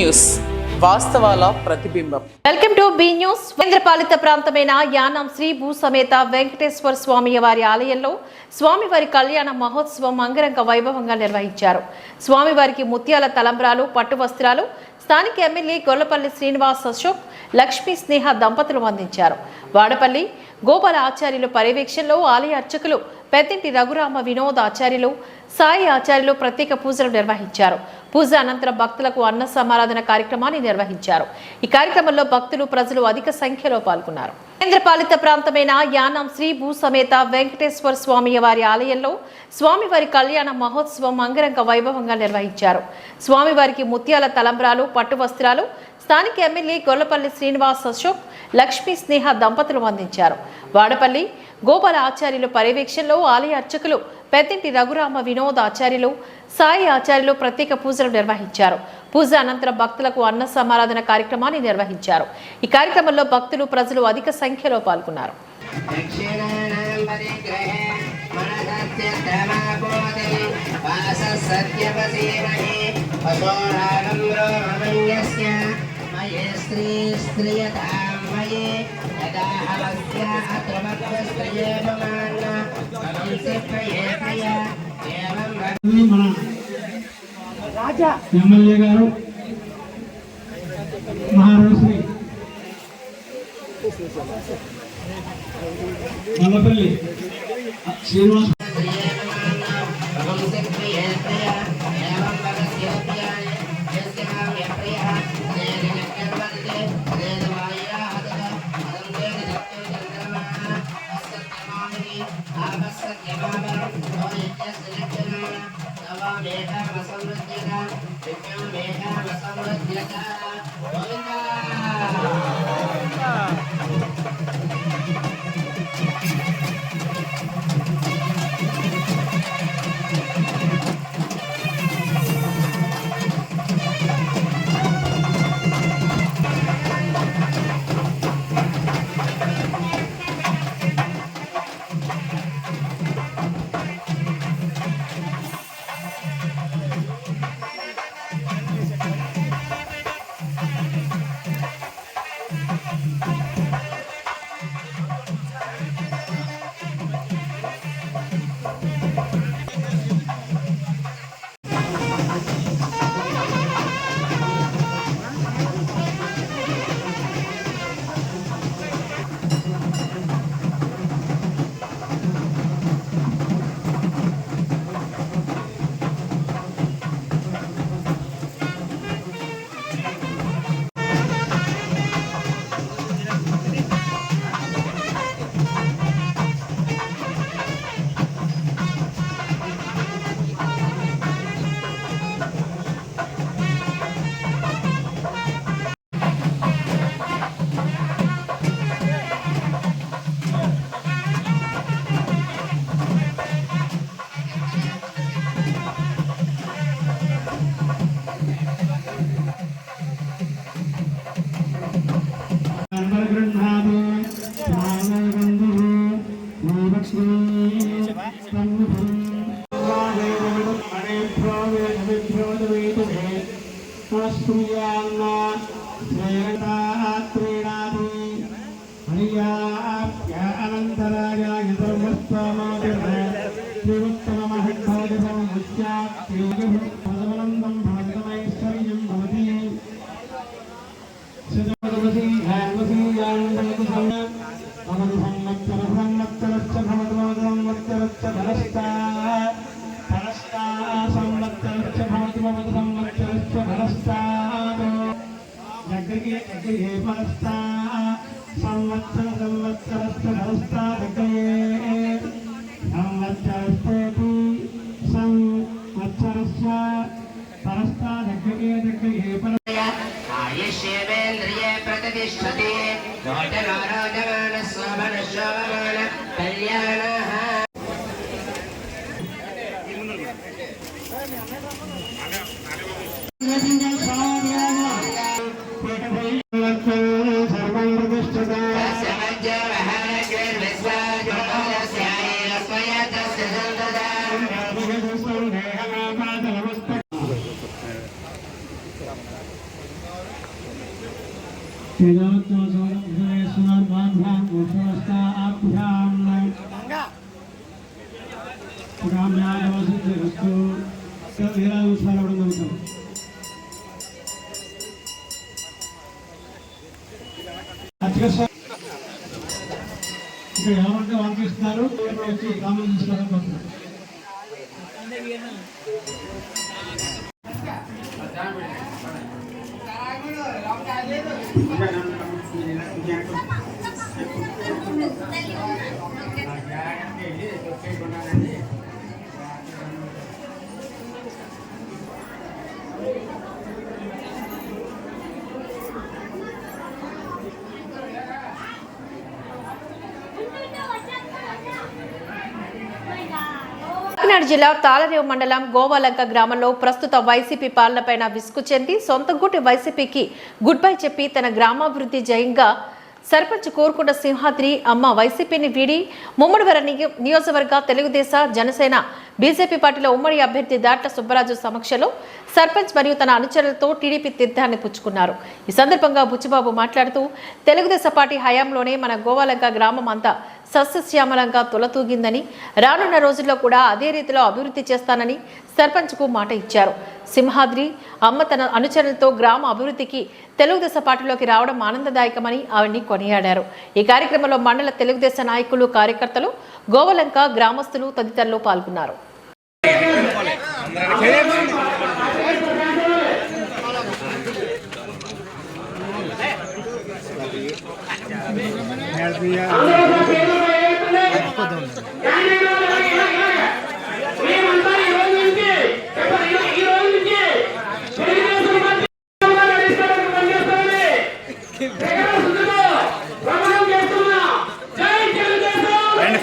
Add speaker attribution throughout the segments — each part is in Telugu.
Speaker 1: న్యూస్ వాస్తవాల ప్రతిబింబం.
Speaker 2: Welcome to be news. కేంద్రపాలిత ప్రాంతమైన యానాం శ్రీ భూ సమేత వెంకటేశ్వర స్వామి వారి ఆలయంలో స్వామివారి కళ్యాణ మహోత్సవం అంగరంగ వైభవంగా నిర్వహించారు. స్వామివారికి ముత్యాల తలంబ్రాలు, పట్టు వస్త్రాలు స్థానిక ఎమ్మెల్యే గొల్లపల్లి శ్రీనివాస్ అశోక్, లక్ష్మీ స్నేహ దంపతులు అందించారు. వాడపల్లి గోపాల ఆచార్యుల పర్యవేక్షణలో ఆలయ అర్చకులు పెద్దింటి రఘురామ వినోద్ ఆచార్యులు, సాయి ఆచార్యులు ప్రత్యేక పూజలు నిర్వహించారు. పూజ అనంతరం భక్తులకు అన్న సమారాధన కార్యక్రమాన్ని నిర్వహించారు. ఈ కార్యక్రమంలో భక్తులు, ప్రజలు అధిక సంఖ్యలో పాల్గొన్నారు. కేంద్రపాలిత ప్రాంతమైన యానాం శ్రీ భూ సమేత వెంకటేశ్వర స్వామి వారి ఆలయంలో స్వామివారి కళ్యాణ మహోత్సవం అంగరంగ వైభవంగా నిర్వహించారు. స్వామివారికి ముత్యాల తలంబ్రాలు, పట్టు వస్త్రాలు స్థానిక ఎమ్మెల్యే గొల్లపల్లి శ్రీనివాస్ అశోక్, లక్ష్మీ స్నేహ దంపతులు అందించారు. వాడపల్లి గోపాల ఆచార్యుల పర్యవేక్షణలో ఆలయ అర్చకులు పెద్దింటి రఘురామ వినోద్ ఆచార్యులు, సాయి ఆచార్యులు ప్రత్యేక పూజలు నిర్వహించారు. పూజ అనంతరం భక్తులకు అన్న సమారాధన కార్యక్రమాన్ని నిర్వహించారు. ఈ కార్యక్రమంలో భక్తులు, ప్రజలు అధిక సంఖ్యలో పాల్గొన్నారు.
Speaker 3: ఎమ్మెల్యే గారు మహారాష్ట్ర గొల్లపల్లి శ్రీనివాస్ ఇక్కడ ఎవరంటే వాళ్ళకి ఇస్తున్నారు వచ్చి కామెంట్ తీసుకోవాలనుకుంటున్నారు.
Speaker 2: కాకినాడ జిల్లా తాళరేవు మండలం గోవాలంక గ్రామంలో ప్రస్తుత వైసీపీ పాలనపైన విసుగు చెంది సొంత గుటి వైసీపీకి గుడ్ బై చెప్పి తన గ్రామాభివృద్ధి జయంగా సర్పంచ్ కోరుకొండ సింహాద్రి అమ్మ వైసీపీని వీడి ముమ్మడివర నియోజకవర్గ తెలుగుదేశ జనసేన బీజేపీ పార్టీల ఉమ్మడి అభ్యర్థి దాట్ల సుబ్బరాజు సమక్షంలో సర్పంచ్ మరియు తన అనుచరులతో టీడీపీ తీర్థాన్ని పుచ్చుకున్నారు. ఈ సందర్భంగా బుచ్చిబాబు మాట్లాడుతూ తెలుగుదేశ పార్టీ హయాంలోనే మన గోవాలంక గ్రామం అంతా సస్యశ్యామలంగా తొలతూగిందని, రానున్న రోజుల్లో కూడా అదే రీతిలో అభివృద్ధి చేస్తానని సర్పంచ్కు మాట ఇచ్చారు. సింహాద్రి అమ్మ తన అనుచరులతో గ్రామ అభివృద్ధికి తెలుగుదేశ పార్టీలోకి రావడం ఆనందదాయకమని ఆవిడ్ని కొనియాడారు. ఈ కార్యక్రమంలో మండల తెలుగుదేశ నాయకులు, కార్యకర్తలు, గోవలంక గ్రామస్తులు తదితరులు పాల్గొన్నారు.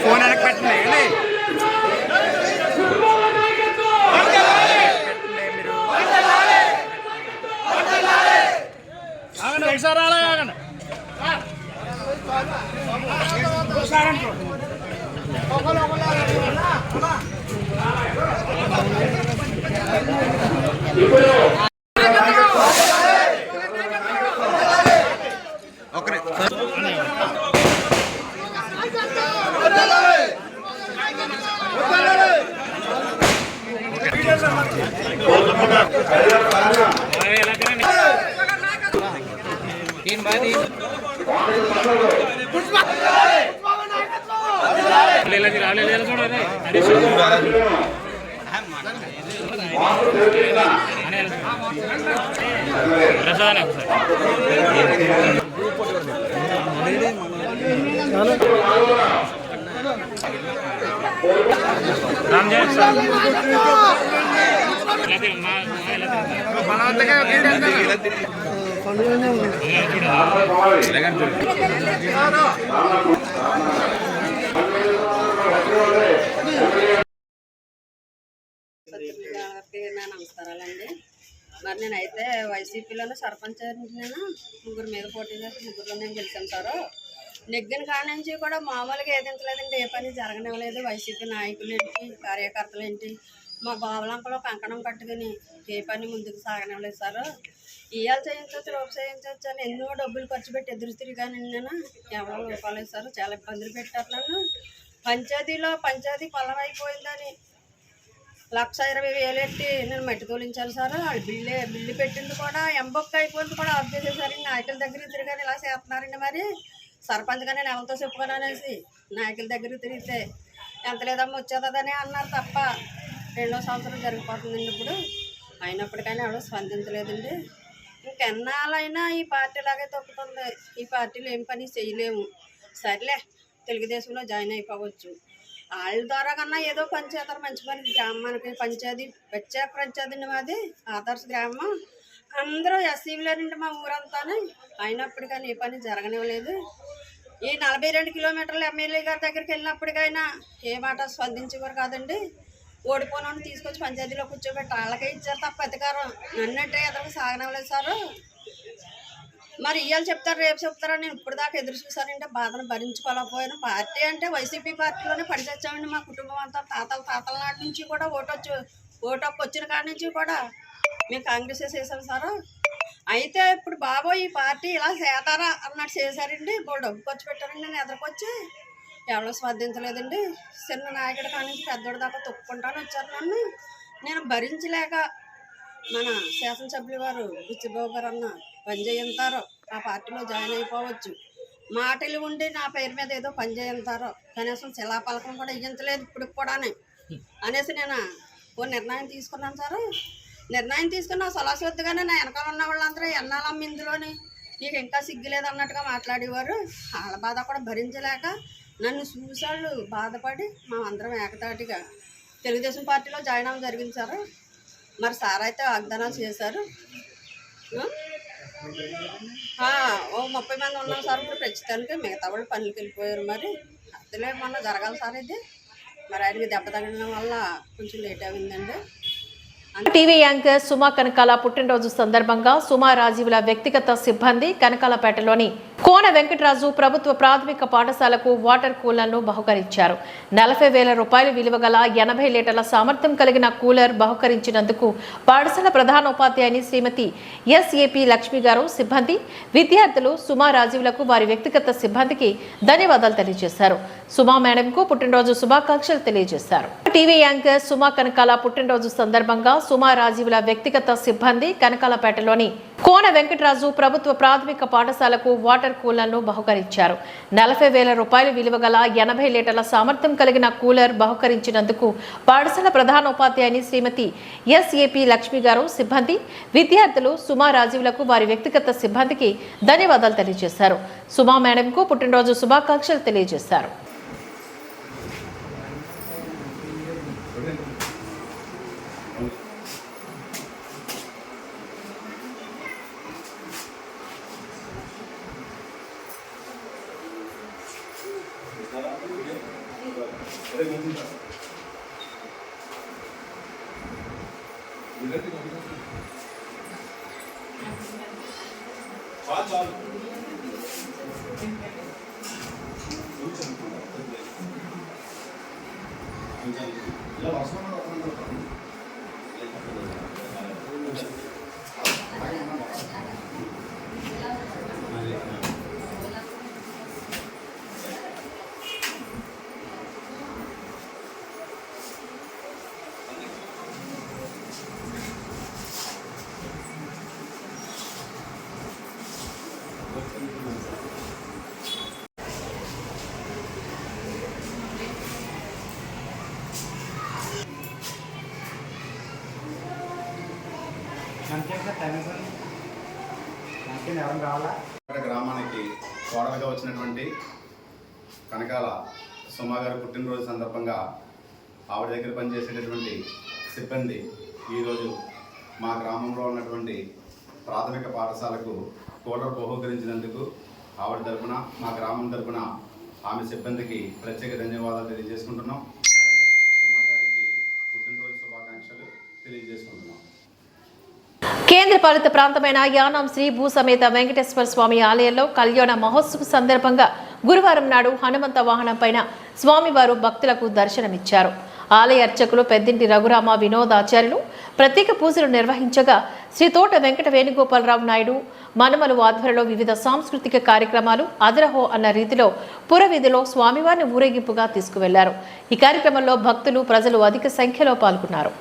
Speaker 4: ఫోన్ వెనక్కి పెట్టండి.
Speaker 5: నమస్కారాలండి. మరి నేనైతే వైసీపీలోనే సర్పంచ్ నేను ముగ్గురు మీద పోటీ చేసి ముగ్గురులో నేను గెలిచాను సార్. నెగ్గిన కాడ నుంచి కూడా మామూలుగా ఏదించలేదండి, ఏ పని జరగనివ్వలేదు. వైసీపీ నాయకులు ఏంటి, కార్యకర్తలు ఏంటి, మా గోవలంకలో కంకణం కట్టుకుని ఏ పని ముందుకు సాగనివ్వలేదు సార్. ఇవాళ చేయించవచ్చు, లోపు చేయించవచ్చు అని ఎన్నో డబ్బులు ఖర్చు పెట్టి ఎదురు తిరిగాను నేను. ఎవరో రూపాయలేదు సార్, చాలా ఇబ్బందులు పెట్టారు నన్ను. పంచాయతీ పొలం అయిపోయిందని 1,20,000 ఎట్టి నేను మట్టి తోలించాలి సార్. వాళ్ళు బిల్లు పెట్టింది కూడా ఎంబొక్క అయిపోయింది కూడా ఆఫ్ చేసేసారండి. నాయకుల దగ్గరికి తిరిగాని ఇలా చేస్తున్నారండి. మరి సర్పంచ్గా నేను ఎవరితో చెప్పుకోను అనేసి నాయకుల దగ్గరికి తిరిగితే ఎంత లేదమ్మా వచ్చేదని అన్నారు తప్ప 2వ సంవత్సరం జరిగిపోతుందండి ఇప్పుడు. అయినప్పటికైనా ఎవడో స్పందించలేదండి. ఇంకెన్నాళ్ళైనా ఈ పార్టీ లాగే తప్పుతుంది. ఈ పార్టీలో ఏం పని చేయలేము. సర్లే తెలుగుదేశంలో జాయిన్ అయిపోవచ్చు. వాళ్ళ ద్వారా కన్నా ఏదో పని చేస్తారు, మంచి పని. గ్రామానికి పంచాయతీ వచ్చే పంచాయతీ మాది ఆదర్శ గ్రామం. అందరూ ఎస్సీలనండి మా ఊరంతా. అయినప్పటికైనా ఏ పని జరగనివ్వలేదు. ఈ 42 కిలోమీటర్ల ఎమ్మెల్యే గారి దగ్గరికి వెళ్ళినప్పటికైనా ఏ మాట స్పందించేవారు కాదండి. ఓడిపోయిన తీసుకొచ్చి పంచాయతీలో కూర్చోబెట్టి వాళ్ళకే ఇచ్చారు తప్ప అధికారం. నన్నట్టే ఎదురు సాగనివ్వలేదు సార్. మరి ఇవాళ చెప్తారు, రేపు చెప్తారని నేను ఇప్పుడు దాకా ఎదురు చూసానంటే బాధను భరించుకోలేకపోయాను. పార్టీ అంటే వైసీపీ పార్టీలోనే పనిచేస్తామండి. మా కుటుంబం అంతా తాతల నాటి నుంచి కూడా ఓటొచ్చి వచ్చిన కాడి నుంచి కూడా మేము కాంగ్రెస్ చేసాం సార్. అయితే ఇప్పుడు బాబోయ్ ఈ పార్టీ ఇలా చేతారా అన్నట్టు చేశారండి. ఇప్పుడు డబ్బు ఖర్చు పెట్టారండి. నేను ఎదురుకొచ్చి ఎవరో స్పందించలేదండి. చిన్న నాయకుడి కాడి నుంచి పెద్దోడి దాకా తొక్కుకుంటాను వచ్చారు నన్ను. నేను భరించలేక మన శాసనసభ్యులు వారు బుచ్చిబాబు గారు అన్న పని చేయంతారో ఆ పార్టీలో జాయిన్ అయిపోవచ్చు, మాటలు ఉండి నా పేరు మీద ఏదో పని చేయంతారో, కనీసం శిలాపలకం కూడా ఇయ్యించలేదు ఇప్పుడు కూడానే అనేసి నేను ఓ నిర్ణయం తీసుకున్నాను సార్. నిర్ణయం తీసుకున్న సొలాసొద్దుగానే నా వెనకాల ఉన్న వాళ్ళందరూ ఎన్నాళ్ళమ్మ ఇందులోని నీకు ఇంకా సిగ్గులేదు అన్నట్టుగా మాట్లాడేవారు. వాళ్ళ బాధ కూడా భరించలేక నన్ను చూసాళ్ళు బాధపడి మా అందరం ఏకతాటిగా తెలుగుదేశం పార్టీలో జాయిన్ అవ్వడం జరిగింది సార్. మరి సార్ అయితే వాగ్దానాలు చేశారు. ఓ 30 మంది ఉన్నాం సార్ ఇప్పుడు ప్రస్తుతానికి. మిగతా వాళ్ళు పనులకి వెళ్ళిపోయారు. మరి అసలే మొన్న జరగాలి సార్ ఇది. మరి ఆయనకి దెబ్బ తగలడం వల్ల కొంచెం లేట్ అయిందండి.
Speaker 2: టీవీ యాంకర్ సుమా కనకాల పుట్టినరోజు సందర్భంగా సుమా రాజీవుల వ్యక్తిగత సిబ్బంది కనకాలపేటలోని కోన వెంకటరాజు ప్రభుత్వ ప్రాథమిక పాఠశాలకు వాటర్ కూలర్ను బహుకరించారు. 40,000 రూపాయల విలువ గల 80 లీటర్ల సామర్థ్యం కలిగిన కూలర్ బహుకరించినందుకు పాఠశాల ప్రధానోపాధ్యాయుని శ్రీమతి ఎస్ఏపీ లక్ష్మి గారు, సిబ్బంది, విద్యార్థులు సుమా రాజీవులకు వారి వ్యక్తిగత సిబ్బందికి ధన్యవాదాలు తెలియజేశారు. సుమా మేడంకు పుట్టినరోజు శుభాకాంక్షలు తెలియజేశారు. టీవీ యాంకర్ సుమా కనకాల పుట్టినరోజు సందర్భంగా సుమా రాజీవుల వ్యక్తిగత సిబ్బంది కనకాలపేటలోని కోన వెంకటరాజు ప్రభుత్వ ప్రాథమిక పాఠశాలకు వాటర్ కూలర్ను బహుకరించారు. 40,000 రూపాయల విలువ గల 80 లీటర్ల సామర్థ్యం కలిగిన కూలర్ బహుకరించినందుకు పాఠశాల ప్రధానోపాధ్యాయుని శ్రీమతి ఎస్ఏపీ లక్ష్మి గారు, సిబ్బంది, విద్యార్థులు సుమా రాజీవులకు వారి వ్యక్తిగత సిబ్బందికి ధన్యవాదాలు తెలియజేశారు. సుమా మేడంకు పుట్టినరోజు శుభాకాంక్షలు తెలియజేశారు.
Speaker 6: గ్రామానికి కోడలుగా వచ్చినటువంటి కనకాల సుమా గారి పుట్టినరోజు సందర్భంగా ఆవిడ దగ్గర పనిచేసేటటువంటి సిబ్బంది ఈరోజు మా గ్రామంలో ఉన్నటువంటి ప్రాథమిక పాఠశాలకు కూలర్ బహుకరించినందుకు ఆవిడ తరపున, మా గ్రామం తరపున ఆమె సిబ్బందికి ప్రత్యేక ధన్యవాదాలు తెలియజేసుకుంటున్నాం. అలాగే సుమా గారికి పుట్టినరోజు శుభాకాంక్షలు తెలియజేసుకుంటున్నాం.
Speaker 2: కేంద్రపాలిత ప్రాంతమైన యానాం శ్రీ భూసమేత వెంకటేశ్వర స్వామి ఆలయంలో కళ్యాణ మహోత్సవ సందర్భంగా గురువారం నాడు హనుమంత వాహనం పైన స్వామివారు భక్తులకు దర్శనమిచ్చారు. ఆలయ అర్చకులు పెద్దింటి రఘురామ వినోదాచార్యులు ప్రత్యేక పూజలు నిర్వహించగా శ్రీ తోట వెంకట వేణుగోపాలరావు నాయుడు మనుమలు ఆధ్వర్యంలో వివిధ సాంస్కృతిక కార్యక్రమాలు అదరహో అన్న రీతిలో పురవీధిలో స్వామివారిని ఊరేగింపుగా తీసుకువెళ్లారు. ఈ కార్యక్రమంలో భక్తులు, ప్రజలు అధిక సంఖ్యలో పాల్గొన్నారు.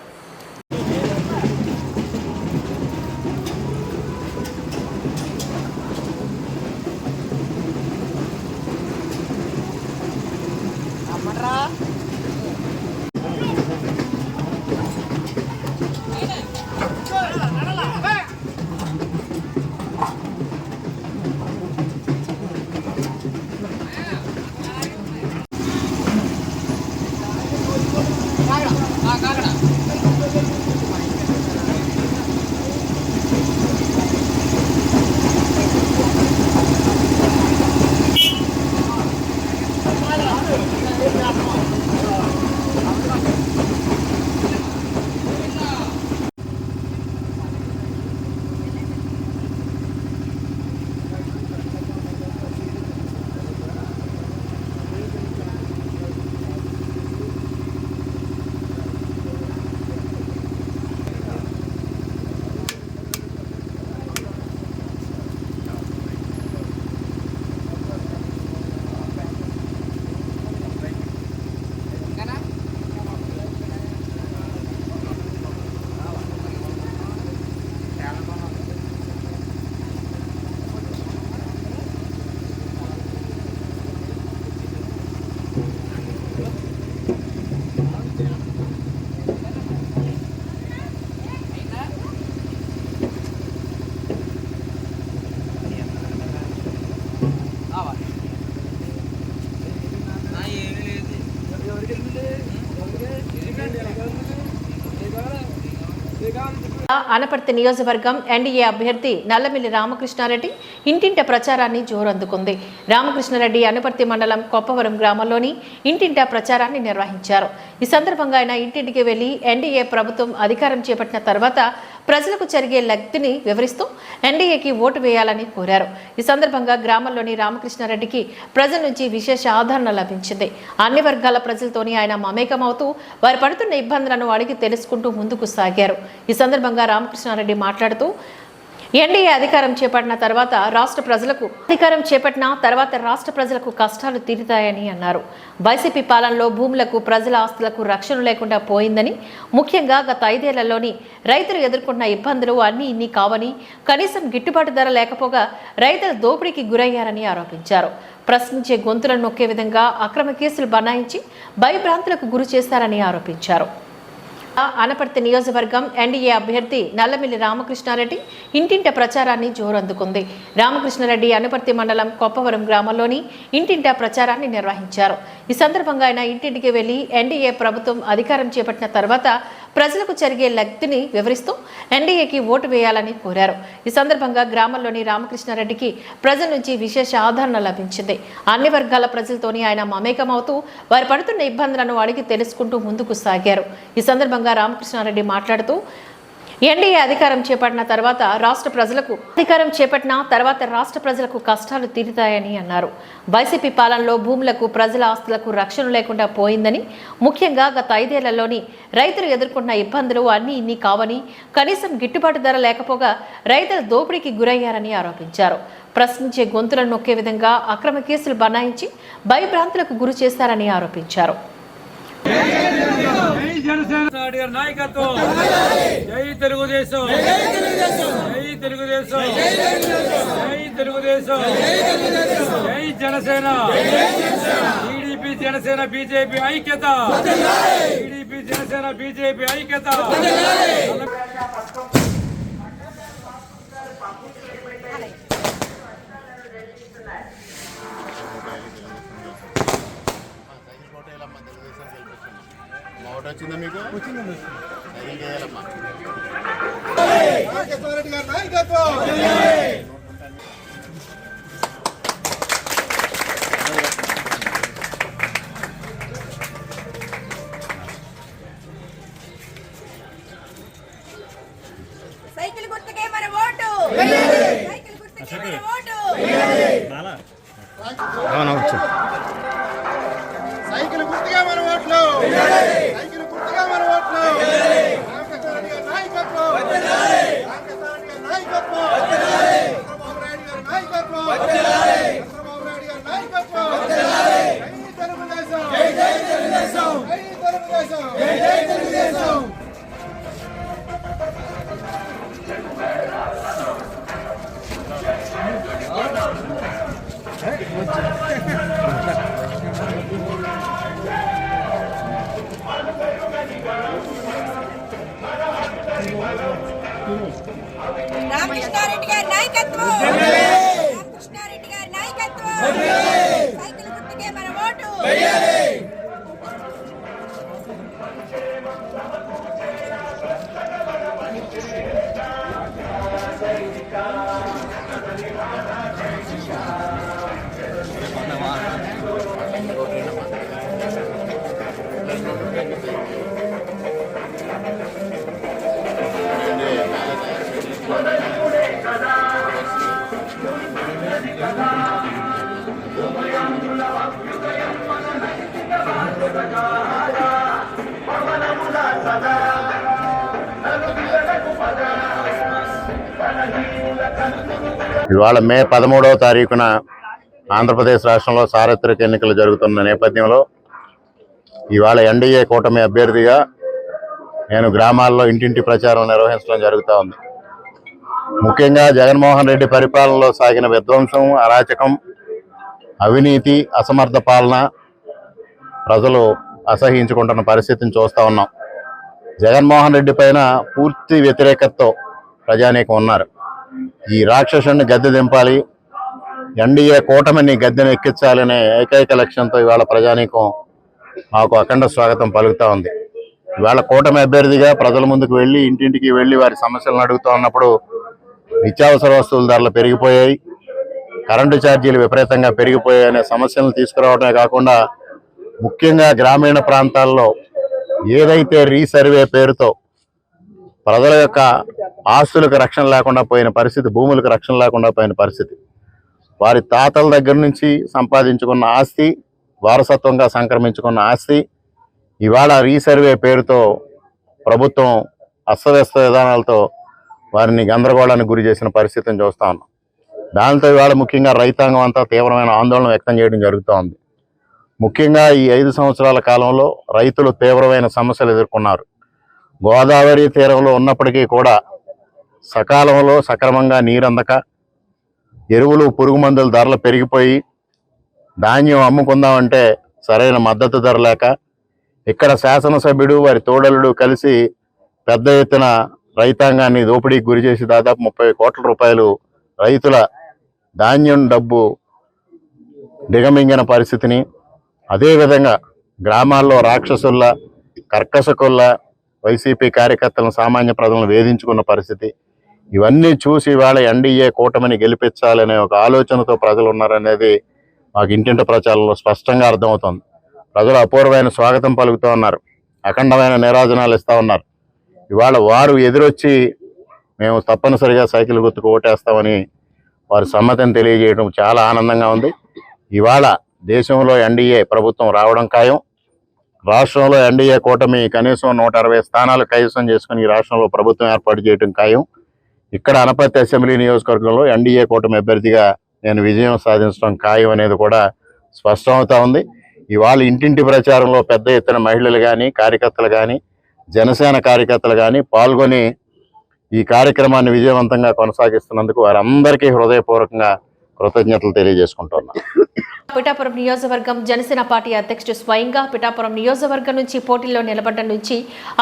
Speaker 1: కాగడ
Speaker 2: అనపర్తి నియోజకవర్గం ఎన్డీఏ అభ్యర్థి నల్లమిల్లి రామకృష్ణారెడ్డి ఇంటింట ప్రచారాన్ని జోరందుకుంది. రామకృష్ణారెడ్డి అనపర్తి మండలం కొప్పవరం గ్రామంలోని ఇంటింట ప్రచారాన్ని నిర్వహించారు. ఈ సందర్భంగా ఆయన ఇంటింటికి వెళ్లి ఎన్డీఏ ప్రభుత్వం అధికారం చేపట్టిన తర్వాత ప్రజలకు జరిగే లబ్ధిని వివరిస్తూ ఎన్డీఏకి ఓటు వేయాలని కోరారు. ఈ సందర్భంగా గ్రామంలోని రామకృష్ణారెడ్డికి ప్రజల నుంచి విశేష ఆదరణ లభించింది. అన్ని వర్గాల ప్రజలతోని ఆయన మమేకమవుతూ వారు పడుతున్న ఇబ్బందులను అడిగి తెలుసుకుంటూ ముందుకు సాగారు. ఈ సందర్భంగా రామకృష్ణారెడ్డి మాట్లాడుతూ ఎన్డీఏ అధికారం చేపట్టిన తర్వాత రాష్ట్ర ప్రజలకు కష్టాలు తీరుతాయని అన్నారు. వైసీపీ పాలనలో భూములకు ప్రజల ఆస్తులకు రక్షణ లేకుండా పోయిందని, ముఖ్యంగా గత 5 ఏళ్లలోని రైతులు ఎదుర్కొన్న ఇబ్బందులు అన్నీ ఇన్ని కావని, కనీసం గిట్టుబాటు ధర లేకపోగా రైతులు దోపిడీకి గురయ్యారని ఆరోపించారు. ప్రశ్నించే గొంతులను నొక్కే విధంగా అక్రమ కేసులు బనాయించి భయభ్రాంతులకు గురి చేశారని ఆరోపించారు. అనపర్తి నియోజకవర్గం ఎన్డీఏ అభ్యర్థి నల్లమిల్లి రామకృష్ణారెడ్డి ఇంటింట ప్రచారాన్ని జోరందుకుంది. రామకృష్ణారెడ్డి అనపర్తి మండలం కొప్పవరం గ్రామంలోని ఇంటింట ప్రచారాన్ని నిర్వహించారు. ఈ సందర్భంగా ఆయన ఇంటింటికి వెళ్లి ఎన్డీఏ ప్రభుత్వం అధికారం చేపట్టిన తర్వాత ప్రజలకు జరిగే లబ్ధిని వివరిస్తూ ఎన్డీఏకి ఓటు వేయాలని కోరారు. ఈ సందర్భంగా గ్రామంలోని రామకృష్ణారెడ్డికి ప్రజల నుంచి విశేష ఆదరణ లభించింది. అన్ని వర్గాల ప్రజలతోని ఆయన మమేకమవుతూ వారు పడుతున్న ఇబ్బందులను అడిగి తెలుసుకుంటూ ముందుకు సాగారు. ఈ సందర్భంగా రామకృష్ణారెడ్డి మాట్లాడుతూ ఎన్డీఏ అధికారం చేపట్టిన తర్వాత రాష్ట్ర ప్రజలకు కష్టాలు తీరుతాయని అన్నారు. వైసీపీ పాలనలో భూములకు ప్రజల ఆస్తులకు రక్షణ లేకుండా పోయిందని, ముఖ్యంగా గత 5 ఏళ్లలోని రైతులు ఎదుర్కొన్న ఇబ్బందులు అన్నీ ఇన్ని కావని, కనీసం గిట్టుబాటు ధర లేకపోగా రైతులు దోపిడీకి గురయ్యారని ఆరోపించారు. ప్రశ్నించే గొంతులను నొక్కే విధంగా అక్రమ కేసులు బనాయించి భయభ్రాంతులకు గురి చేశారని ఆరోపించారు.
Speaker 7: నాయకత్వం జై తెలుగుదేశం, జై తెలుగుదేశం, జై తెలుగుదేశం, జై జనసేన, టీడీపీ జనసేన బీజేపీ ఐక్యత, టీడీపీ జనసేన బీజేపీ ఐక్యత.
Speaker 6: వచ్చిందా మీకు? వచ్చిందండి.
Speaker 5: సైకిల్ గుర్తుకే మన ఓటు, సైకిల్ గుర్తుకే మన ఓటు.
Speaker 6: సైకిల్ గుర్తుగా మన ఓట్లు, సైకిల్ గుర్తుగా మన ఓట్లు. రామకృష్ణారెడ్డి గారి నాయకత్వం, రామకృష్ణారెడ్డి గారి నాయకత్వం, చంద్రబాబు నాయుడు గారి నాయకత్వం, చంద్రబాబు నాయుడు గారి నాయకత్వం. జై తెలుగుదేశం, జై తెలుగుదేశం, జై తెలుగుదేశం, జై తెలుగుదేశం.
Speaker 5: రామకృష్ణారెడ్డి గారి నాయకత్వం, రామకృష్ణారెడ్డి గారి నాయకత్వం, సైకిల్ గుర్తుకే మన ఓటు.
Speaker 8: ఇవాళ మే 13వ తారీఖున ఆంధ్రప్రదేశ్ రాష్ట్రంలో సార్వత్రిక ఎన్నికలు జరుగుతున్న నేపథ్యంలో ఇవాళ ఎన్డీఏ కూటమి అభ్యర్థిగా నేను గ్రామాల్లో ఇంటింటి ప్రచారం నిర్వహించడం జరుగుతూ ఉంది. ముఖ్యంగా జగన్మోహన్ రెడ్డి పరిపాలనలో సాగిన విధ్వంసం, అరాచకం, అవినీతి, అసమర్థ పాలన ప్రజలు అసహించుకుంటున్న పరిస్థితిని చూస్తూ ఉన్నాం. జగన్మోహన్ రెడ్డి పైన పూర్తి వ్యతిరేకతతో ప్రజానీకం ఉన్నారు. ఈ రాక్షసుని గద్దె దింపాలి, ఎన్డీఏ కూటమిని గద్దెను ఎక్కించాలనే ఏకైక లక్ష్యంతో ఇవాళ ప్రజానీకం మాకు అఖండ స్వాగతం పలుకుతూ ఉంది. ఇవాళ కూటమి అభ్యర్థిగా ప్రజల ముందుకు వెళ్ళి ఇంటింటికి వెళ్ళి వారి సమస్యలను అడుగుతూ ఉన్నప్పుడు నిత్యావసర వస్తువుల ధరలు పెరిగిపోయాయి, కరెంటు ఛార్జీలు విపరీతంగా పెరిగిపోయాయి అనే సమస్యలను తీసుకురావడమే కాకుండా ముఖ్యంగా గ్రామీణ ప్రాంతాల్లో ఏదైతే రీసర్వే పేరుతో ప్రజల యొక్క ఆస్తులకు రక్షణ లేకుండా పోయిన పరిస్థితి, భూములకు రక్షణ లేకుండా పోయిన పరిస్థితి, వారి తాతల దగ్గర నుంచి సంపాదించుకున్న ఆస్తి, వారసత్వంగా సంక్రమించుకున్న ఆస్తి ఇవాళ రీసర్వే పేరుతో ప్రభుత్వం అస్తవ్యస్త విధానాలతో వారిని గందరగోళానికి గురి చేసిన పరిస్థితిని చూస్తా ఉన్నాం. దానితో ఇవాళ ముఖ్యంగా రైతాంగం అంతా తీవ్రమైన ఆందోళన వ్యక్తం చేయడం జరుగుతూ ఉంది. ముఖ్యంగా ఈ 5 సంవత్సరాల కాలంలో రైతులు తీవ్రమైన సమస్యలు ఎదుర్కొన్నారు. గోదావరి తీరంలో ఉన్నప్పటికీ కూడా సకాలంలో సక్రమంగా నీరు అందక, ఎరువులు పురుగు మందుల ధరలు పెరిగిపోయి, ధాన్యం అమ్ముకుందామంటే సరైన మద్దతు ధర లేక, ఇక్కడ శాసనసభ్యుడు వారి తోడలుడు కలిసి పెద్ద ఎత్తున రైతాంగాన్ని దోపిడీకి గురి చేసి దాదాపు 30 కోట్ల రూపాయలు రైతుల ధాన్యం డబ్బు దిగమింగిన పరిస్థితిని, అదేవిధంగా గ్రామాల్లో రాక్షసుల్లా కర్కశకుల్లా వైసీపీ కార్యకర్తలను, సామాన్య ప్రజలను వేధించుకున్న పరిస్థితి, ఇవన్నీ చూసి ఇవాళ ఎన్డీఏ కూటమిని గెలిపించాలనే ఒక ఆలోచనతో ప్రజలు ఉన్నారనేది మాకు ఇంటింటి ప్రచారంలో స్పష్టంగా అర్థమవుతుంది. ప్రజలు అపూర్వమైన స్వాగతం పలుకుతూ ఉన్నారు, అఖండమైన నీరాజనాలు ఇస్తూ ఉన్నారు. ఇవాళ వారు ఎదురొచ్చి మేము తప్పనిసరిగా సైకిల్ గుర్తుకు ఓటేస్తామని వారి సమ్మతిని తెలియజేయడం చాలా ఆనందంగా ఉంది. ఇవాళ దేశంలో ఎన్డీఏ ప్రభుత్వం రావడం ఖాయం. రాష్ట్రంలో ఎన్డీఏ కూటమి కనీసం 160 స్థానాలు కైవసం చేసుకుని ఈ రాష్ట్రంలో ప్రభుత్వం ఏర్పాటు చేయడం ఖాయం. ఇక్కడ అనపర్తి అసెంబ్లీ నియోజకవర్గంలో ఎన్డీఏ కూటమి అభ్యర్థిగా నేను విజయం సాధించడం ఖాయం అనేది కూడా స్పష్టమవుతా ఉంది. ఇవాళ ఇంటింటి ప్రచారంలో పెద్ద ఎత్తున మహిళలు కానీ, కార్యకర్తలు కానీ, జనసేన కార్యకర్తలు కానీ పాల్గొని ఈ కార్యక్రమాన్ని విజయవంతంగా కొనసాగిస్తున్నందుకు వారందరికీ హృదయపూర్వకంగా కృతజ్ఞతలు తెలియజేసుకుంటున్నాను.
Speaker 2: పిఠాపురం నియోజకవర్గం జనసేన పార్టీ అధ్యక్షుడు స్వయంగా పిఠాపురం నియోజకవర్గం నుంచి పోటీలో నిలబడడం నుంచి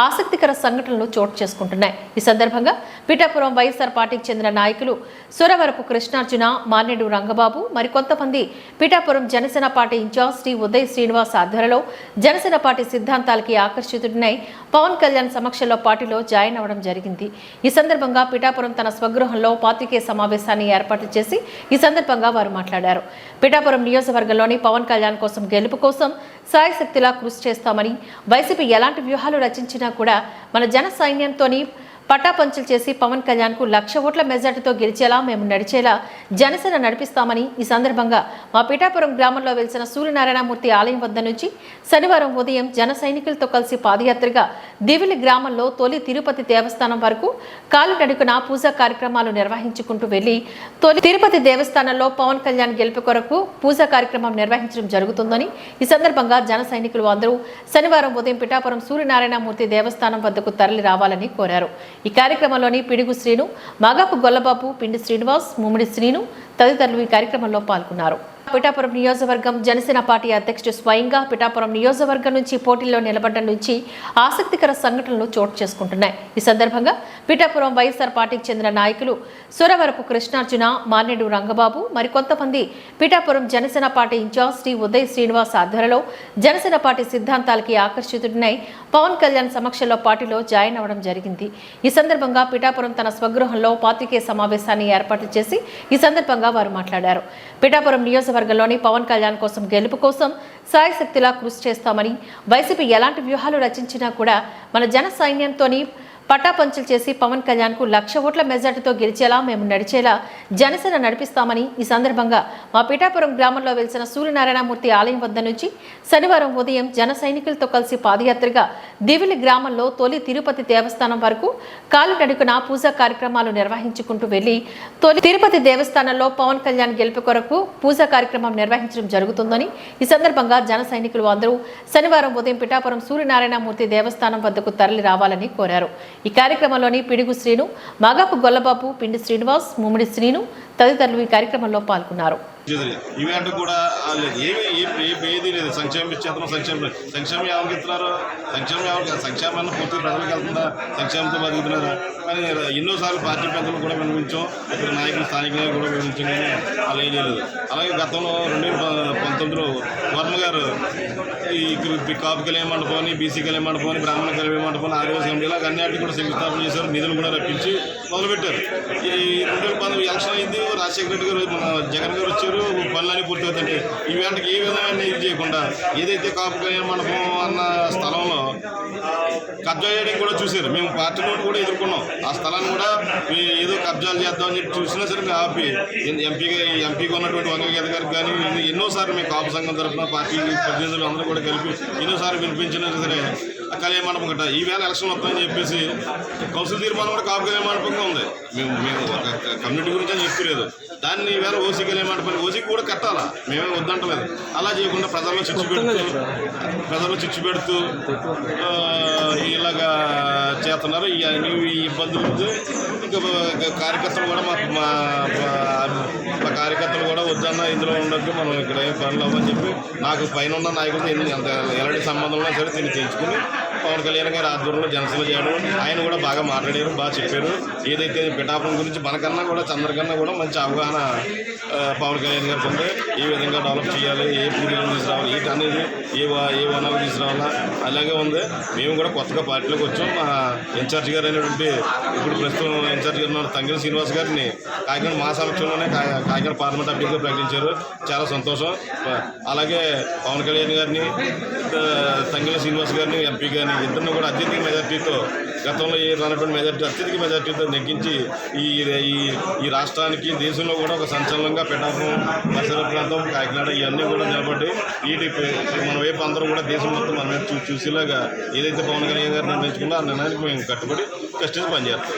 Speaker 2: ఆసక్తికర సంఘటనలు చోటు చేసుకుంటున్నాయి. ఈ సందర్భంగా పిఠాపురం వైఎస్ఆర్ పార్టీకి చెందిన నాయకులు సురవరపు కృష్ణార్జున, మాన్నేడు రంగబాబు మరికొంతమంది పిఠాపురం జనసేన పార్టీ ఇన్ఛార్జ్ శ్రీ ఉదయ్ శ్రీనివాస్ ఆధ్వర్యంలో జనసేన పార్టీ సిద్ధాంతాలకి ఆకర్షితుడినై పవన్ కళ్యాణ్ సమక్షంలో పార్టీలో జాయిన్ అవ్వడం జరిగింది. ఈ సందర్భంగా పిఠాపురం తన స్వగృహంలో పాత్రికేయ సమావేశాన్ని ఏర్పాటు చేసి ఈ సందర్భంగా వారు మాట్లాడారు. పిఠాపురం నియోజకవర్గంలోని పవన్ కళ్యాణ్ కోసం గెలుపు కోసం సాయశక్తిలా కృషి చేస్తామని, వైసీపీ ఎలాంటి వ్యూహాలు రచించినా కూడా మన జన సైన్యంతోని పటాపంచలు చేసి పవన్ కళ్యాణ్ కు 1,00,000 ఓట్ల మెజార్టీతో గెలిచేలా మేము నడిచేలా జనసేన నడిపిస్తామని ఈ సందర్భంగా మా పిఠాపురం గ్రామంలో వెలిసిన సూర్యనారాయణమూర్తి ఆలయం వద్ద నుంచి శనివారం ఉదయం జన సైనికులతో కలిసి పాదయాత్రగా దివిలి గ్రామంలో తొలి తిరుపతి దేవస్థానం వరకు కాలినడకన పూజా కార్యక్రమాలు నిర్వహించుకుంటూ వెళ్లి తొలి తిరుపతి దేవస్థానంలో పవన్ కళ్యాణ్ గెలుపు కొరకు పూజా కార్యక్రమం నిర్వహించడం జరుగుతుందని ఈ సందర్భంగా జన సైనికులు అందరూ శనివారం ఉదయం పిఠాపురం సూర్యనారాయణమూర్తి దేవస్థానం వద్దకు తరలి రావాలని కోరారు. ఈ కార్యక్రమంలోని పిడుగు శ్రీను, మాగాపు గొల్లబాబు, పిండి శ్రీనివాస్, ముమ్మిడి శ్రీను తదితరులు ఈ కార్యక్రమంలో పాల్గొన్నారు. పిఠాపురం నియోజకవర్గం జనసేన పార్టీ అధ్యక్షుడు స్వయంగా పిఠాపురం నియోజకవర్గం నుంచి పోటీలో నిలబడడం నుంచి ఆసక్తికర సంఘటనలు చోటు చేసుకుంటున్నాయి. ఈ సందర్భంగా పిఠాపురం వైఎస్ఆర్ పార్టీకి చెందిన నాయకులు సురవరపు కృష్ణార్జున, మాన్నేడు రంగబాబు మరికొంతమంది పిఠాపురం జనసేన పార్టీ ఇన్ఛార్జ్ శ్రీ ఉదయ్ శ్రీనివాస్ ఆధ్వర్యంలో జనసేన పార్టీ సిద్ధాంతాలకి ఆకర్షితుడినై పవన్ కళ్యాణ్ సమక్షంలో పార్టీలో జాయిన్ అవ్వడం జరిగింది. ఈ సందర్భంగా పిఠాపురం తన స్వగృహంలో పాత్రికేయ సమావేశాన్ని ఏర్పాటు చేసి ఈ సందర్భంగా వారు మాట్లాడారు. పిఠాపురం నియోజకవర్గంలోని పవన్ కళ్యాణ్ కోసం గెలుపు కోసం సాయశక్తిలా కృషి చేస్తామని, వైసీపీ ఎలాంటి వ్యూహాలు రచించినా కూడా మన జన సైన్యంతోని పటాపంచలు చేసి పవన్ కళ్యాణ్ కు 1,00,000 ఓట్ల మెజార్టీతో గెలిచేలా మేము నడిచేలా జనసేన నడిపిస్తామని ఈ సందర్భంగా మా పిఠాపురం గ్రామంలో వెలిసిన సూర్యనారాయణమూర్తి ఆలయం వద్ద నుంచి శనివారం ఉదయం జన సైనికులతో కలిసి పాదయాత్రగా దివిలి గ్రామంలో తొలి తిరుపతి దేవస్థానం వరకు కాలినడకన పూజా కార్యక్రమాలు నిర్వహించుకుంటూ వెళ్లి తొలి తిరుపతి దేవస్థానంలో పవన్ కళ్యాణ్ గెలుపు కొరకు పూజా కార్యక్రమం నిర్వహించడం జరుగుతుందని ఈ సందర్భంగా జన సైనికులు అందరూ శనివారం ఉదయం పిఠాపురం సూర్యనారాయణమూర్తి దేవస్థానం వద్దకు తరలి రావాలని కోరారు. ఈ కార్యక్రమంలోని పిడుగు శ్రీను, మాగాపు గొల్లబాబు, పిండి శ్రీనివాస్, ముమ్మిడి శ్రీను తదితరులు ఈ కార్యక్రమంలో పాల్గొన్నారు.
Speaker 9: ఈవెంట్ కూడా ఏది లేదు. సంక్షేమం ఇచ్చేతనం సంక్షేమం ఎవరికి ఇస్తున్నారు? సంక్షేమాన్ని పూర్తిగా ప్రజలకు వెళ్తుందా? సంక్షేమంతో బతుకుతున్నారా? కానీ ఎన్నోసార్లు పార్టీ పెద్దలు కూడా వినిపించాం, ఇక్కడ నాయకులు స్థానిక నాయకులు కూడా వినిపించాం, కానీ అలా ఏం లేదు. అలాగే గతంలో 2019లో వర్మ గారు ఈ కాపు కళ్యాణ మండపాన్ని, బీసీ కళ్యాణ మండపాన్ని, బ్రాహ్మణ కళ్యాణ మండపాన్ని, ఆదివాసీ కమిటీ ఇలాగ అన్నింటినీ కూడా శంకుస్థాపన చేశారు. నిధులు కూడా రప్పించి మొదలుపెట్టారు. ఈ 2019 ఎలక్షన్ అయింది, రాజశేఖర రెడ్డి గారు మన జగన్ గారు వచ్చారు, పనులన్నీ పూర్తవుతుంటే ఈవేళకి ఏ విధమైన ఇది చేయకుండా ఏదైతే కాపు కళ్యాణ మండపం అన్న స్థలంలో కబ్జా చేయడం కూడా చూశారు. మేము పార్టీ నుండి కూడా ఎదుర్కొన్నాం. ఆ స్థలాన్ని కూడా ఏదో కబ్జాలు చేద్దామని చెప్పి చూసినా సరే మేము ఆపి ఎంపీగా ఉన్నటువంటి వంగగీత గారికి కానీ ఎన్నోసార్లు మేము కాపు సంఘం తరఫున పార్టీ ప్రతినిధులు అందరూ కూడా కలిపి ఎన్నోసార్లు వినిపించినా సరే కళ్యాణ మండపం గట్ట ఈవేళ ఎలక్షన్ వస్తామని చెప్పేసి కౌన్సిల్ తీర్మానం కూడా కాపు కళ్యాణ మండపంగా ఉంది. మేము ఒక కమ్యూనిటీ గురించి అని చెప్పలేదు. దాన్ని ఈవేళ ఓసీ కళ్యాణ మండపాన్ని ఓసీకి కూడా కట్టాలా, మేమే వద్దంటలేదు. అలా చేయకుండా ప్రజల్లో చిచ్చు పెడుతూ ఇలాగా చేస్తున్నారు. ఈ ఇబ్బందులు ఇంకా కార్యకర్తలు కూడా మా కార్యకర్తలు కూడా వద్దన్న ఇందులో ఉండొద్దు, మనం ఇక్కడ ఏం పనులు అవ్వని చెప్పి నాకు పైన ఉన్న నాయకులతో ఎలాంటి సంబంధం ఉన్నా సరే దీన్ని తెంచుకుని పవన్ కళ్యాణ్ గారి ఆధ్వర్యంలో జనసేన చేయడం, ఆయన కూడా బాగా మాట్లాడారు, బాగా చెప్పారు. ఏదైతే పిఠాపురం గురించి మనకన్నా కూడా చంద్రకన్నా కూడా మంచి అవగాహన పవన్ కళ్యాణ్ గారికి ఉంది. ఏ విధంగా డెవలప్ చేయాలి, ఏ పూజలు తీసుకురావాలి, ఏంటి అనేది ఏ వనాలు తీసుకురావాలా అలాగే ఉంది. మేము కూడా కొత్తగా పార్టీలోకి వచ్చాం. మా ఇన్ఛార్జ్ గారు అయినటువంటి ఇప్పుడు ప్రస్తుతం ఇన్ఛార్జ్ గారు ఉన్న తంగిలి శ్రీనివాస్ గారిని కాకినాడ మా సమక్షంలోనే కాకినాడ పార్లమెంట్ అభ్యర్థిగా ప్రకటించారు. చాలా సంతోషం. అలాగే పవన్ కళ్యాణ్ గారిని, తంగిలి శ్రీనివాస్ గారిని, ఎంపీ గారిని ఇద్దరిని కూడా అత్యధిక మెజార్టీతో గతంలో రానటువంటి మెజార్టీ అత్యధిక మెజార్టీతో నెగ్గించి ఈ రాష్ట్రానికి దేశంలో కూడా ఒక సంచలనంగా పిఠాపురం పరిసర ప్రాంతం కాకినాడ ఇవన్నీ కూడా నిలబడి మన వైపు అందరూ కూడా దేశం మొత్తం మన వైపు చూసేలాగా ఏదైతే పవన్ కళ్యాణ్ గారు నిర్ణయించుకున్నా ఆ నిర్ణయానికి మేము కట్టుబడి కష్టించి పనిచేస్తాం.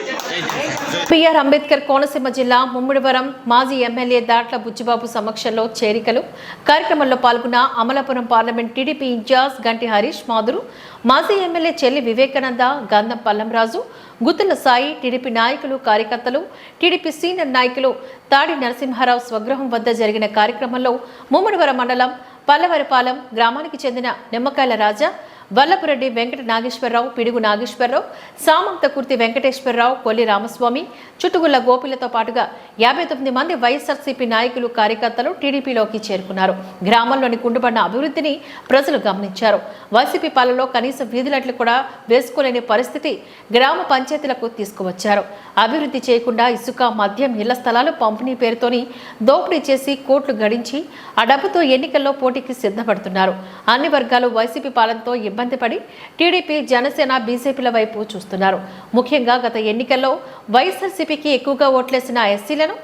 Speaker 2: పిఆర్ అంబేద్కర్ కోనసీమ జిల్లా ముమ్మిడివరం మాజీ ఎమ్మెల్యే దాట్ల బుచ్చిబాబు సమక్షంలో చేరికలు కార్యక్రమంలో పాల్గొన్న అమలాపురం పార్లమెంట్ టీడీపీ ఇన్ఛార్జ్ గంటి హరీష్ మాధురు, మాజీ ఎమ్మెల్యే చెల్లి వివేకానంద, గంధం పల్లంరాజు, గుత్తుల సాయి, టీడీపీ నాయకులు, కార్యకర్తలు, టీడీపీ సీనియర్ నాయకులు తాడి నరసింహారావు స్వగృహం వద్ద జరిగిన కార్యక్రమంలో ముమ్మిడివరం మండలం పల్లవరిపాలెం గ్రామానికి చెందిన నిమ్మకాయల రాజా, వల్లపురెడ్డి వెంకట నాగేశ్వరరావు, పిడుగు నాగేశ్వరరావు, సామంతకుర్తి వెంకటేశ్వరరావు, కొల్లి రామస్వామి, చుట్టుగుళ్ల గోపిలతో పాటుగా 59 మంది వైఎస్ఆర్సీపీ నాయకులు, కార్యకర్తలు టీడీపీలోకి చేరుకున్నారు. గ్రామంలోని కుంటుపడిన అభివృద్ధిని ప్రజలు గమనించారు. వైసీపీ పాలనలో కనీస వీధులట్లు కూడా వేసుకోలేని పరిస్థితి గ్రామ పంచాయతీలకు తీసుకువచ్చారు. అభివృద్ధి చేయకుండా ఇసుక, మద్యం, ఇళ్ల స్థలాలు పంపిణీ పేరుతోని దోపిడీ చేసి కోట్లు గడించి ఆ డబ్బుతో ఎన్నికల్లో పోటీకి సిద్ధపడుతున్నారు. అన్ని వర్గాలు వైసీపీ పాలనతో ఇబ్బంది పడి టీడీపీ, జనసేన, బీజేపీల వైపు చూస్తున్నారు. ముఖ్యంగా గత ఎన్నికల్లో వైఎస్ఆర్సీపీకి ఎక్కువగా ఓట్లేసిన ఎస్సీలను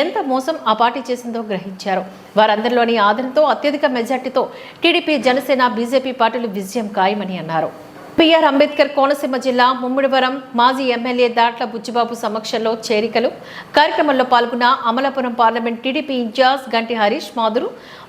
Speaker 2: ఎంత మోసం ఆ పార్టీ చేసిందో గ్రహించారు. వారందరిలోని ఆదరణతో అత్యధిక మెజార్టీతో టీడీపీ, జనసేన, బీజేపీ పార్టీలు విజయం ఖాయమని అన్నారు. పిఆర్ అంబేద్కర్ కోనసీమ జిల్లా ముమ్మిడివరం మాజీ ఎమ్మెల్యే దాట్ల బుచ్చిబాబు సమక్షంలో చేరికలు కార్యక్రమంలో పాల్గొన్న అమలాపురం పార్లమెంట్ టీడీపీ ఇన్ఛార్జ్ గంటి హరీష్ మాధురు,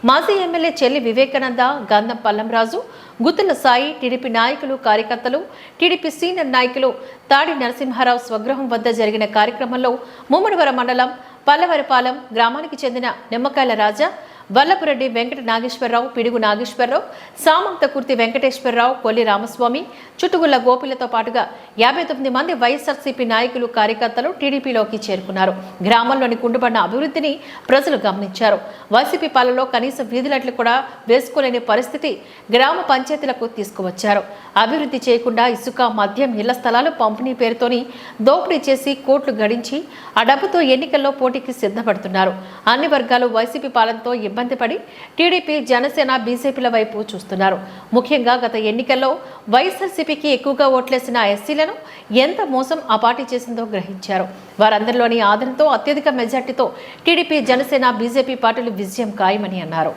Speaker 2: మాజీ ఎమ్మెల్యే చెల్లి వివేకానంద, గంధం పల్లంరాజు, గుత్తుల సాయి, టీడీపీ నాయకులు, కార్యకర్తలు, టీడీపీ సీనియర్ నాయకులు తాడి నరసింహారావు స్వగృహం వద్ద జరిగిన కార్యక్రమంలో ముమ్మిడివరం మండలం పల్లవరిపాలెం గ్రామానికి చెందిన నిమ్మకాయల రాజా, వల్లపురెడ్డి వెంకట నాగేశ్వరరావు, పిడుగు నాగేశ్వరరావు, సామంతకుర్తి వెంకటేశ్వరరావు, కొల్లి రామస్వామి, చుట్టుగుళ్ల గోపిలతో పాటుగా 59 మంది వైఎస్ఆర్సీపీ నాయకులు, కార్యకర్తలు టీడీపీలోకి చేరుకున్నారు. గ్రామంలోని కుంటుపడిన అభివృద్ధిని ప్రజలు గమనించారు. వైసీపీ పాలనలో కనీస వీధులట్లు కూడా వేసుకోలేని పరిస్థితి గ్రామ పంచాయతీలకు తీసుకువచ్చారు. అభివృద్ధి చేయకుండా ఇసుక, మద్యం, ఇళ్ల స్థలాలు పంపిణీ పేరుతోని దోపిడీ చేసి కోట్లు గడించి ఆ డబ్బుతో ఎన్నికల్లో పోటీకి సిద్ధపడుతున్నారు. అన్ని వర్గాలు వైసీపీ పాలనతో ఇబ్బంది పడి టీడీపీ, జనసేన, బీజేపీల వైపు చూస్తున్నారు. ముఖ్యంగా గత ఎన్నికల్లో వైఎస్ఆర్సీపీకి ఎక్కువగా ఓట్లేసిన ఎస్సీలను ఎంత మోసం ఆ పార్టీ చేసిందో గ్రహించారు. వారందరిలోని ఆదరణతో అత్యధిక మెజార్టీతో టీడీపీ, జనసేన, బీజేపీ పార్టీలు విజయం ఖాయమని అన్నారు.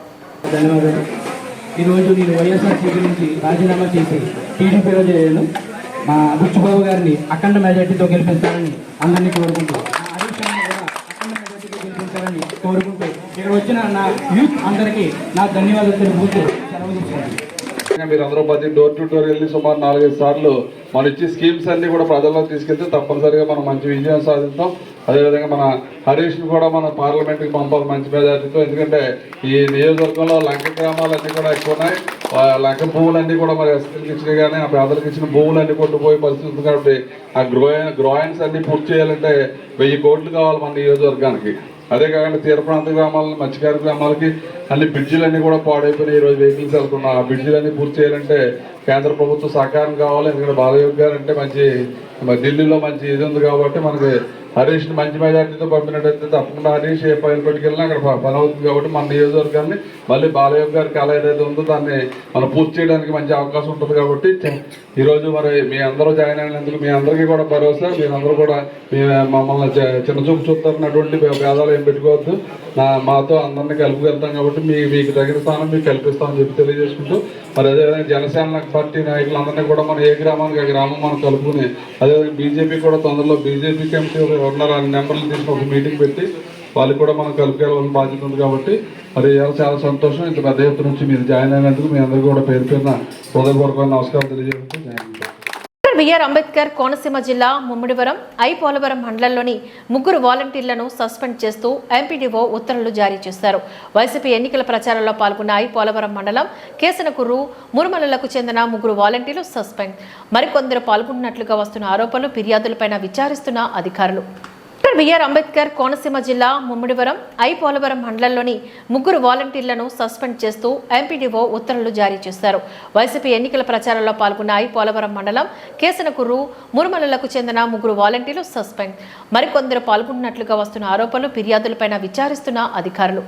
Speaker 3: ధన్యవాదాలు. ఈరోజు నేను వైఎస్ఆర్సీపీ నుంచి రాజీనామా చేసి టీడీపీలో చేరాను. మా బుచ్చిబాబు గారిని అఖండ మెజార్టీతో గెలిపిస్తారని అందరినీ కోరుకుంటూ, కోరుకుంటూ ఇక్కడ వచ్చిన నా యూత్ అందరికీ నా ధన్యవాదాలు తెలుపుతూ సెలవు తీసుకుంటాను.
Speaker 6: మీరు అందరూ ప్రతి డోర్ టు డోర్ వెళ్ళి సుమారు 4-5 సార్లు మనం ఇచ్చే స్కీమ్స్ అన్ని కూడా ప్రజల్లో తీసుకెళ్తే తప్పనిసరిగా మనం మంచి విజయం సాధిస్తాం. అదేవిధంగా మన హరీష్ని కూడా మనం పార్లమెంట్కి పంపాలి మంచి మెజార్టీతో. ఎందుకంటే ఈ నియోజకవర్గంలో లంక గ్రామాలన్నీ కూడా ఎక్కువ ఉన్నాయి. లంక భూములన్నీ కూడా మరి ఎస్టీలకు ఇచ్చినాయి కానీ ఆ పేదలకు ఇచ్చిన భూములన్నీ కొట్టుపోయే పరిస్థితి ఉంది. కాబట్టి ఆ గ్రోయిన్స్ అన్ని పూర్తి చేయాలంటే 1000 కోట్లు కావాలి మన నియోజకవర్గానికి. అదే కాకుండా తీర ప్రాంత గ్రామాలను మత్స్యకార గ్రామాలకి అన్ని బ్రిడ్జిలన్నీ కూడా పాడైపోయినాయి. ఈరోజు వెహికల్స్ వెళ్తున్నాం. ఆ బ్రిడ్జిలన్నీ పూర్తి చేయాలంటే కేంద్ర ప్రభుత్వ సహకారం కావాలి. ఎందుకంటే బాలయోగి గారు అంటే మంచి ఢిల్లీలో మంచి ఇది ఉంది కాబట్టి మనకి హరీష్ని మంచి మెజార్టీతో పంపినట్టయితే తప్పకుండా హరీష్ ఏ ఫైల్ పట్టుకెళ్ళినా అక్కడ పని అవుతుంది. కాబట్టి మన నియోజకవర్గాన్ని మళ్ళీ బాలయోగి గారి కళ ఏదైతే ఉందో దాన్ని మనం పూర్తి చేయడానికి మంచి అవకాశం ఉంటుంది. కాబట్టి ఈరోజు మరి మీ అందరూ జాయిన్ అయినందుకు మీ అందరికీ కూడా భరోసా. మీరందరూ కూడా మమ్మల్ని చిన్న చూపు చూస్తారన్నటువంటి భేదాలు ఏం పెట్టుకోవద్దు. మాతో అందరినీ కలుపుకెళ్తాం కాబట్టి మీకు తగిన స్థానం మీకు కల్పిస్తామని చెప్పి తెలియజేసుకుంటూ మరి అదేవిధంగా జనసేన పార్టీ నాయకులందరినీ కూడా మనం ఏ గ్రామానికి ఆ గ్రామం మనం కలుపుకుని అదేవిధంగా బీజేపీ కూడా తొందరలో బీజేపీ కమిటీ ఉన్నారు ఆ నెంబర్లు తీసుకుని ఒక మీటింగ్ పెట్టి వాళ్ళకి కూడా మనం కలుపుకెళ్ళాలని బాధ్యత ఉంది. కాబట్టి మరి చాలా సంతోషం. ఇంత పెద్ద ఎత్తున నుంచి మీరు జాయిన్ అయినందుకు మీ అందరికీ కూడా పేరు పేరున హృదయపూర్వకమైన నమస్కారం తెలియజేస్తూ
Speaker 2: బిఆర్ అంబేద్కర్ కోనసీమ జిల్లా ముమ్మిడివరం పోలవరం మండలంలోని 3 వాలంటీర్లను సస్పెండ్ చేస్తూ ఎంపీడీఓ ఉత్తర్వులు జారీ చేశారు. వైసీపీ ఎన్నికల ప్రచారంలో పాల్గొన్న పోలవరం మండలం కేసనకుర్రు మురుమలలకు చెందిన 3 వాలంటీర్లు సస్పెండ్. మరికొందరు పాల్గొన్నట్లుగా వస్తున్న ఆరోపణలు ఫిర్యాదులపై విచారిస్తున్న అధికారులు. బిఆర్ అంబేద్కర్ కోనసీమ జిల్లా ముమ్మిడివరం పోలవరం మండలంలోని 3 వాలంటీర్లను సస్పెండ్ చేస్తూ ఎంపీడీఓ ఉత్తర్వులు జారీ చేశారు. వైసీపీ ఎన్నికల ప్రచారంలో పాల్గొన్న పోలవరం మండలం కేసనకుర్రు మురుమలలకు చెందిన 3 వాలంటీర్లు సస్పెండ్. మరికొందరు పాల్గొన్నట్లుగా వస్తున్న ఆరోపణలు ఫిర్యాదులపై విచారిస్తున్న అధికారులు.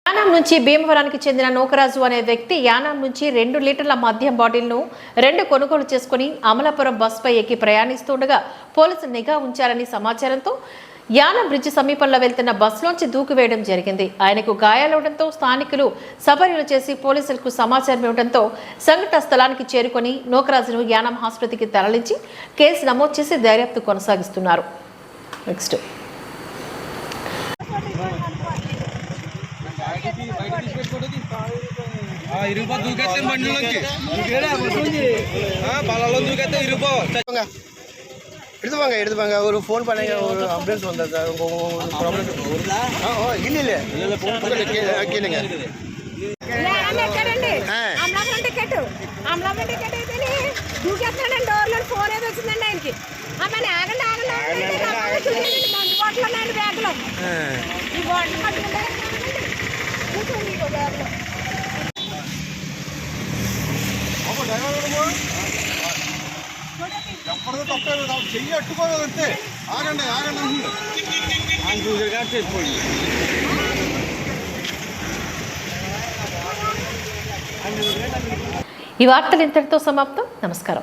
Speaker 2: యానాం నుంచి భీమవరానికి చెందిన నూకరాజు అనే వ్యక్తి యానాం నుంచి 2 లీటర్ల మద్యం బాటిల్ను 2 కొనుగోలు చేసుకుని అమలాపురం బస్పై ఎక్కి ప్రయాణిస్తుండగా పోలీసులు నిఘా ఉంచారని సమాచారంతో యానాం బ్రిడ్జి సమీపంలో వెళ్తున్న బస్సులోంచి దూకివేయడం జరిగింది. ఆయనకు గాయాలవడంతో స్థానికులు సపర్యలు చేసి పోలీసులకు సమాచారం ఇవ్వడంతో సంఘటన స్థలానికి చేరుకొని నూకరాజును యానాం ఆసుపత్రికి తరలించి కేసు నమోదు చేసి దర్యాప్తు కొనసాగిస్తున్నారు. నెక్స్ట్
Speaker 10: எடுத்துப்பாங்க ஒரு ஃபோன் பண்ணுங்க ஒரு ஆம்புலன்ஸ் வந்தா சார் உங்க ப்ராப்ளம் இல்ல கேளுங்க అమలాపురం టికెట్ అయితే దూకేస్తున్నాడండి డోర్లో ఫోన్ ఏదో వచ్చిందండి ఆయనకి అమ్మాయి ఆగండి మందు బాటిల్ ఉన్నాయండి బ్యాగ్లో ఈ బాటిల్ పట్టుకుంటే కూర్చోండి బ్యాగ్లో
Speaker 6: ఎప్పటిదో తప్పేది చెయ్యి అట్టుకోవాలి అంతే. ఆగండి
Speaker 2: ఈ వార్తలు ఇంతటితో సమాప్తం. నమస్కారం.